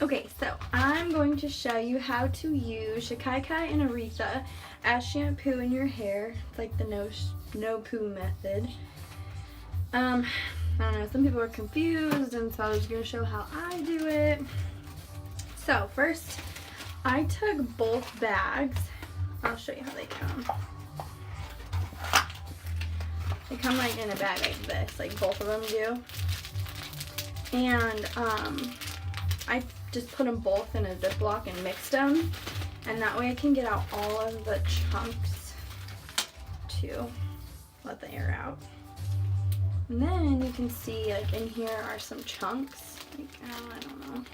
Okay, so I'm going to show you how to use Shikai Kai and Aretha as shampoo in your hair. It's like the no poo method. I don't know, some people are confused, and so I was going to show how I do it. So first, I took both bags. I'll show you how they come. They come like in a bag like this, like both of them do. And I just put them both in a Ziploc and mixed them, and that way I can get out all of the chunks to let the air out. And then you can see like in here are some chunks, like I don't know.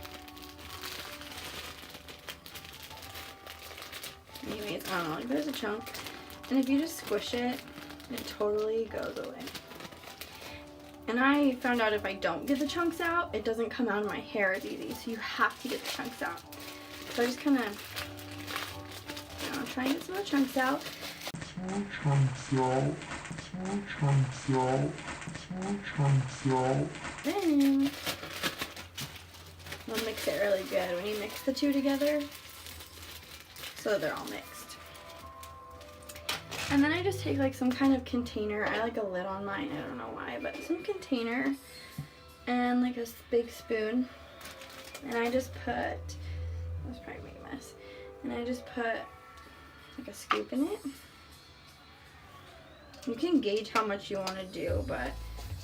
Anyways, I don't know, like there's a chunk, and if you just squish it, it totally goes away. And I found out if I don't get the chunks out, it doesn't come out of my hair as easy. So you have to get the chunks out. So I just kind of, try and get some of the chunks out. Then we'll mix it really good when you mix the two together, so they're all mixed. And then I just take like some kind of container. I like a lid on mine, I don't know why, but some container and like a big spoon. And I just put, that's probably make a mess. And I just put like a scoop in it. You can gauge how much you want to do, but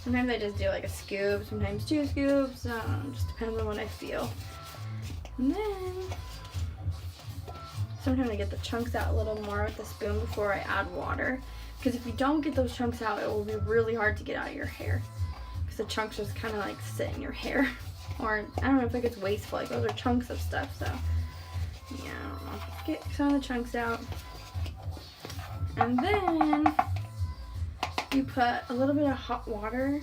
sometimes I just do like a scoop, sometimes 2 scoops. Just depends on what I feel. And then sometimes I get the chunks out a little more with the spoon before I add water. Because if you don't get those chunks out, it will be really hard to get out of your hair. Because the chunks just kind of like sit in your hair. Or, I don't know if it gets wasteful. Like, those are chunks of stuff, so. Yeah, I don't know. Get some of the chunks out. And then you put a little bit of hot water.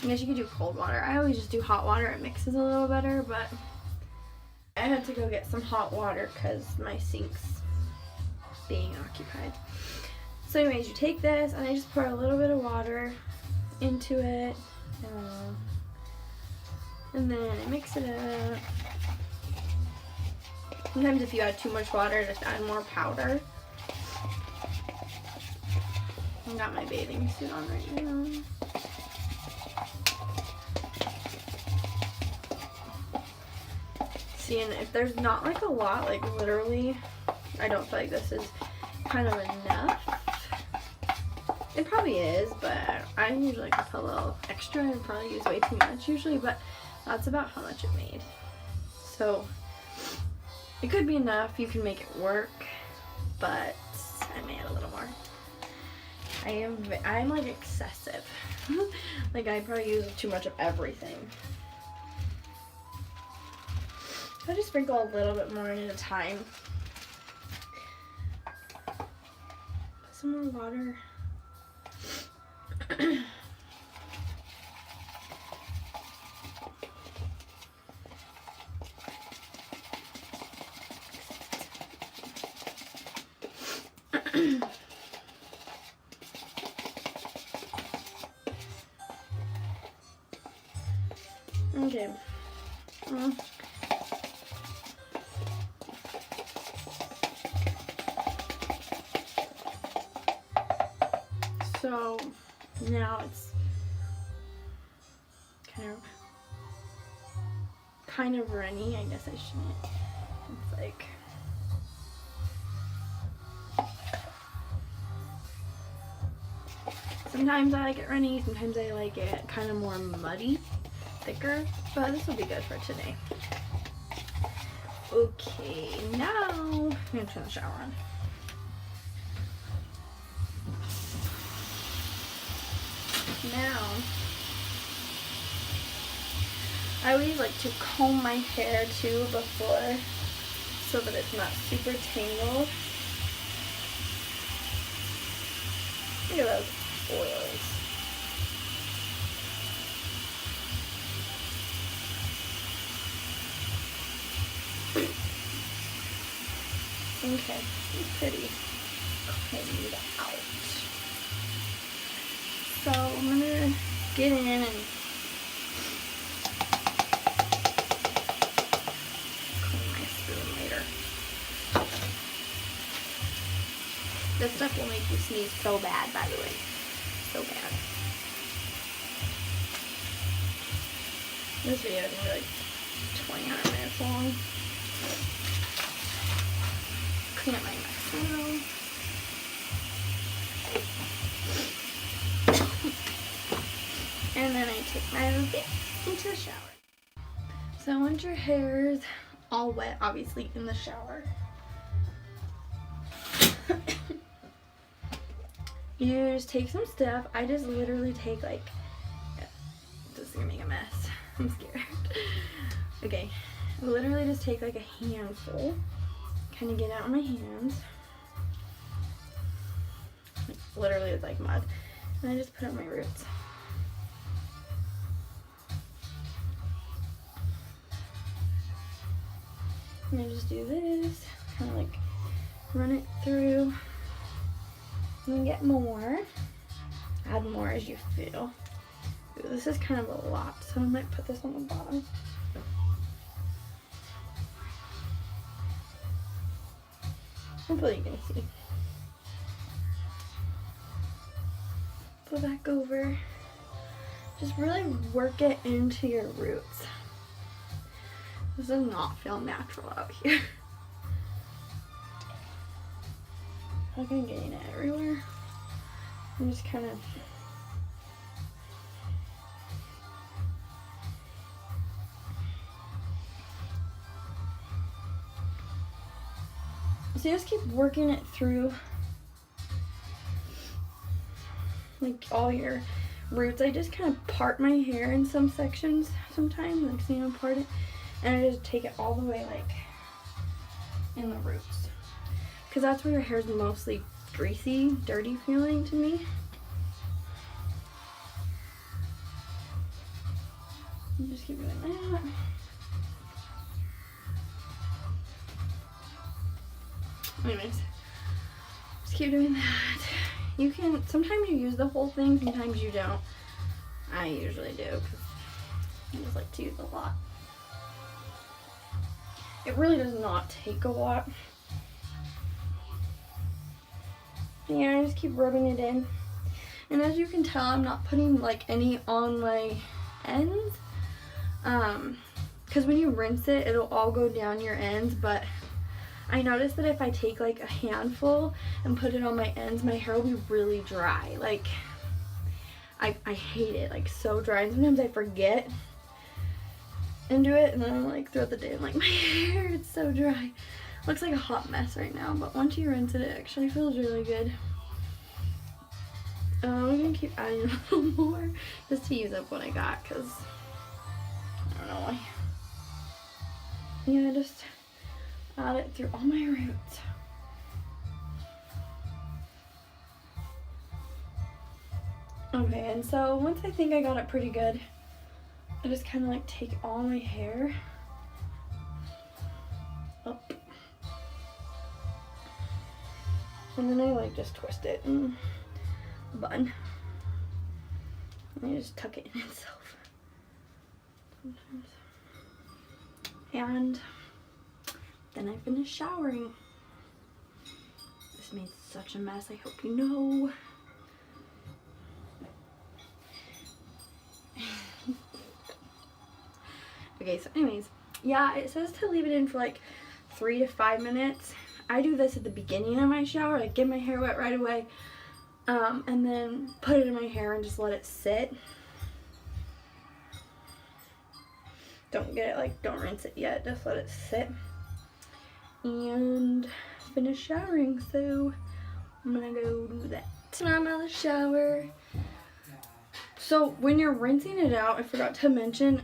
I guess you could do cold water. I always just do hot water. It mixes a little better, but I had to go get some hot water because my sink's being occupied. So anyways, you take this and I just pour a little bit of water into it. And then I mix it up. Sometimes if you add too much water, just add more powder. I got my bathing suit on right now. See, and if there's not like a lot, like literally, I don't feel like this is kind of enough. It probably is, but I usually like to put a little extra and probably use way too much usually, but that's about how much it made. So it could be enough, you can make it work, but I may add a little more. I'm like excessive. Like I probably use too much of everything. I just sprinkle a little bit more in at a time. Put some more water. Okay. So now it's kind of runny. I guess I shouldn't. It's like sometimes I like it runny, sometimes I like it kind of more muddy, thicker, but this will be good for today. Okay, now I'm gonna turn the shower on. Now, I always like to comb my hair too before, so that it's not super tangled. Look at those oils. Okay, it's pretty combed out. So I'm gonna get in and This stuff will make you sneeze so bad, by the way. So bad. This video is gonna be like 20 minutes long. Clean up my mess. And then I take my outfit into the shower. So once your hair is all wet, obviously, in the shower, you just take some stuff. I just literally take like, this is gonna make a mess. I'm scared. Okay, I literally just take like a handful, kind of get it out of my hands. Like, literally it's like mud. And I just put it on my roots. And I just do this, kind of like run it through, and then get more. Add more as you feel. Ooh, this is kind of a lot, so I might put this on the bottom. Hopefully you can see. Pull back over. Just really work it into your roots. This does not feel natural out here. I'm gonna get it everywhere. I'm just kind of so you just keep working it through like all your roots. I just kind of part my hair in some sections sometimes, like see how I part it, and I just take it all the way like in the roots, because that's where your hair is mostly greasy, dirty feeling to me. You just keep doing that. Anyways, just keep doing that. You can, sometimes you use the whole thing, sometimes you don't. I usually do, because I just like to use a lot. It really does not take a lot. Yeah, I just keep rubbing it in. And as you can tell, I'm not putting like any on my ends. Because when you rinse it, it'll all go down your ends, but I noticed that if I take like a handful and put it on my ends, my hair will be really dry. Like, I hate it, like so dry. And sometimes I forget and do it, and then I'm like throughout the day, I'm like, my hair, it's so dry. Looks like a hot mess right now, but once you rinse it, it actually feels really good. We're gonna keep adding a little more just to use up what I got, because I don't know why. Yeah, just add it through all my roots. Okay, and so once I think I got it pretty good, I just kind of like take all my hair up, and then I like just twist it in a bun, and I just tuck it in itself sometimes. And then I finish showering. This made such a mess, I hope you know. Okay, so anyways, yeah, it says to leave it in for like 3 to 5 minutes. I do this at the beginning of my shower, like get my hair wet right away, and then put it in my hair and just let it sit. Don't get it, like, don't rinse it yet, just let it sit. And finish showering, so I'm gonna go do that. So now I'm out of the shower. So when you're rinsing it out, I forgot to mention,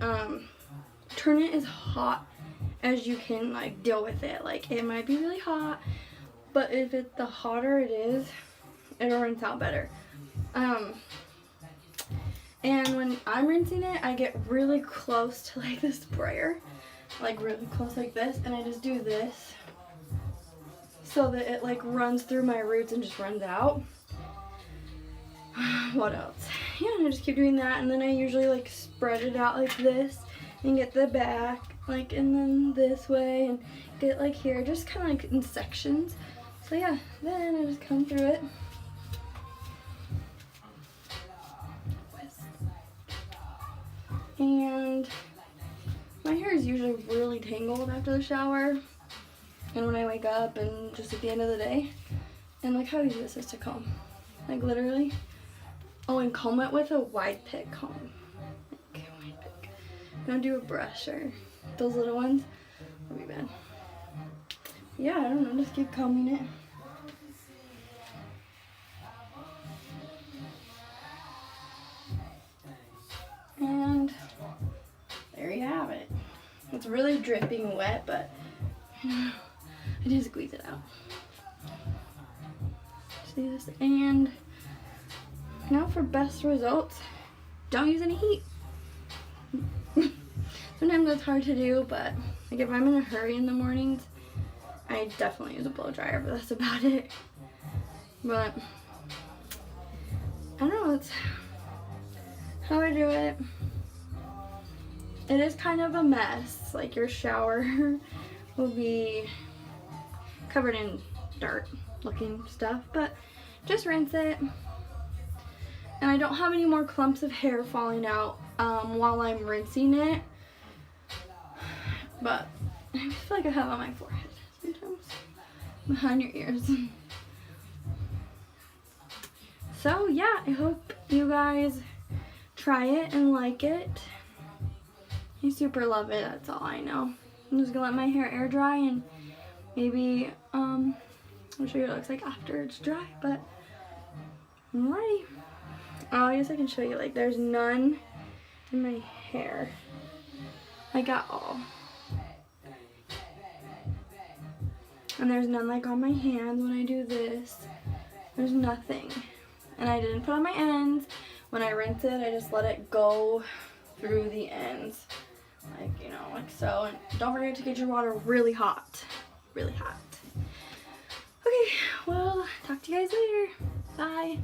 turn it as hot as you can, like, deal with it. Like, it might be really hot, but if the hotter it is, it'll rinse out better. And when I'm rinsing it, I get really close to like the sprayer, like really close like this, and I just do this so that it like runs through my roots and just runs out. What else? Yeah, and I just keep doing that, and then I usually like spread it out like this and get the back, like, and then this way, and get like here, just kind of like in sections, So yeah, then I just comb through it. And my hair is usually really tangled after the shower and when I wake up and just at the end of the day. And like how easy this is to comb. Like literally. Oh, and comb it with a wide pick comb. Like wide pick. Don't do a brush or those little ones. That'll be bad. Yeah, I don't know, just keep combing it. And there you have it. It's really dripping wet, but I did squeeze it out. See this? And now for best results, don't use any heat. Sometimes that's hard to do, but like if I'm in a hurry in the mornings, I definitely use a blow dryer, but that's about it. But I don't know, that's how I do it. It is kind of a mess. Like your shower will be covered in dirt looking stuff, but just rinse it. And I don't have any more clumps of hair falling out while I'm rinsing it. But I feel like I have on my forehead sometimes, behind your ears. So yeah, I hope you guys try it and like it. I super love it, that's all I know. I'm just gonna let my hair air dry and maybe I'll show you what it looks like after it's dry, but I'm ready. Oh, I guess I can show you, like there's none in my hair. I got all. And there's none like on my hands when I do this. There's nothing. And I didn't put on my ends. When I rinse it, I just let it go through the ends. Like, you know, like so. And don't forget to get your water really hot. Really hot. Okay, well, talk to you guys later. Bye.